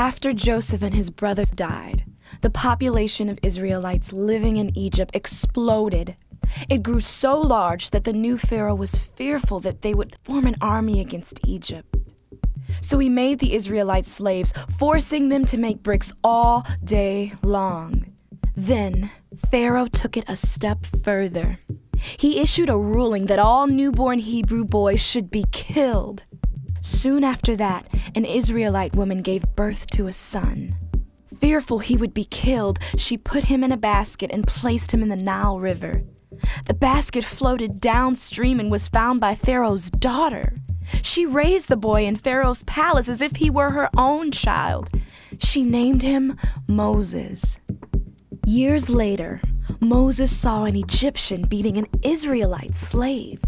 After Joseph and his brothers died, the population of Israelites living in Egypt exploded. It grew so large that the new Pharaoh was fearful that they would form an army against Egypt. So he made the Israelites slaves, forcing them to make bricks all day long. Then Pharaoh took it a step further. He issued a ruling that all newborn Hebrew boys should be killed. Soon after that, an Israelite woman gave birth to a son. Fearful he would be killed, she put him in a basket and placed him in the Nile River. The basket floated downstream and was found by Pharaoh's daughter. She raised the boy in Pharaoh's palace as if he were her own child. She named him Moses. Years later, Moses saw an Egyptian beating an Israelite slave.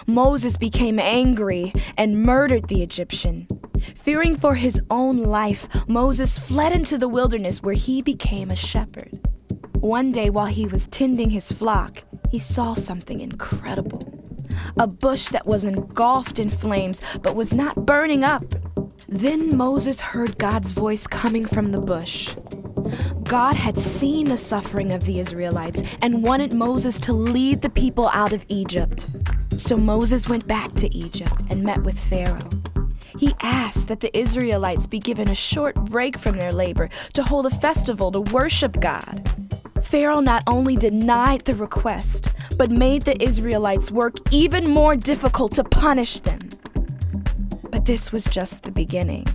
Moses became angry and murdered the Egyptian. Fearing for his own life, Moses fled into the wilderness where he became a shepherd. One day while he was tending his flock, he saw something incredible. A bush that was engulfed in flames but was not burning up. Then Moses heard God's voice coming from the bush. God had seen the suffering of the Israelites and wanted Moses to lead the people out of Egypt. So Moses went back to Egypt and met with Pharaoh. He asked that the Israelites be given a short break from their labor to hold a festival to worship God. Pharaoh not only denied the request, but made the Israelites work even more difficult to punish them. But this was just the beginning.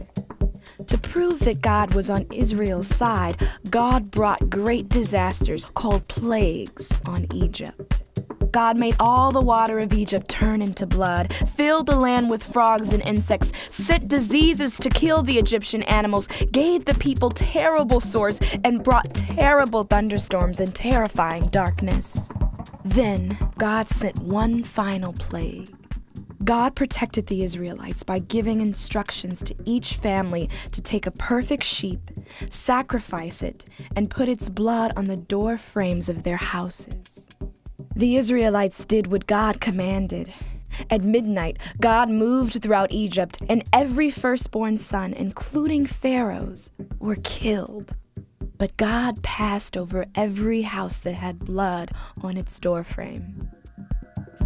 To prove that God was on Israel's side, God brought great disasters called plagues on Egypt. God made all the water of Egypt turn into blood, filled the land with frogs and insects, sent diseases to kill the Egyptian animals, gave the people terrible sores, and brought terrible thunderstorms and terrifying darkness. Then God sent one final plague. God protected the Israelites by giving instructions to each family to take a perfect sheep, sacrifice it, and put its blood on the door frames of their houses. The Israelites did what God commanded. At midnight, God moved throughout Egypt, and every firstborn son, including Pharaoh's, were killed. But God passed over every house that had blood on its doorframe.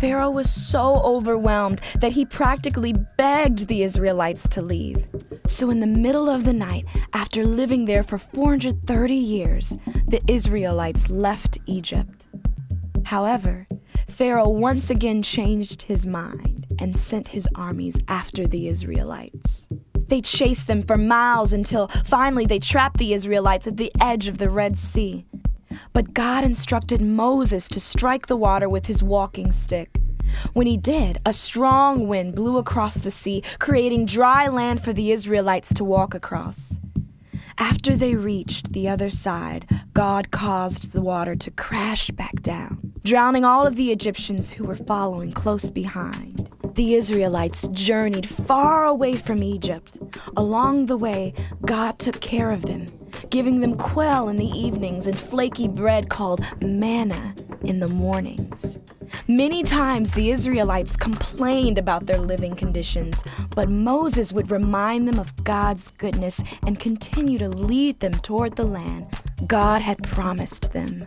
Pharaoh was so overwhelmed that he practically begged the Israelites to leave. So in the middle of the night, after living there for 430 years, the Israelites left Egypt. However, Pharaoh once again changed his mind and sent his armies after the Israelites. They chased them for miles until finally they trapped the Israelites at the edge of the Red Sea. But God instructed Moses to strike the water with his walking stick. When he did, a strong wind blew across the sea, creating dry land for the Israelites to walk across. After they reached the other side, God caused the water to crash back down, drowning all of the Egyptians who were following close behind. The Israelites journeyed far away from Egypt. Along the way, God took care of them, giving them quail in the evenings and flaky bread called manna in the mornings. Many times the Israelites complained about their living conditions, but Moses would remind them of God's goodness and continue to lead them toward the land God had promised them.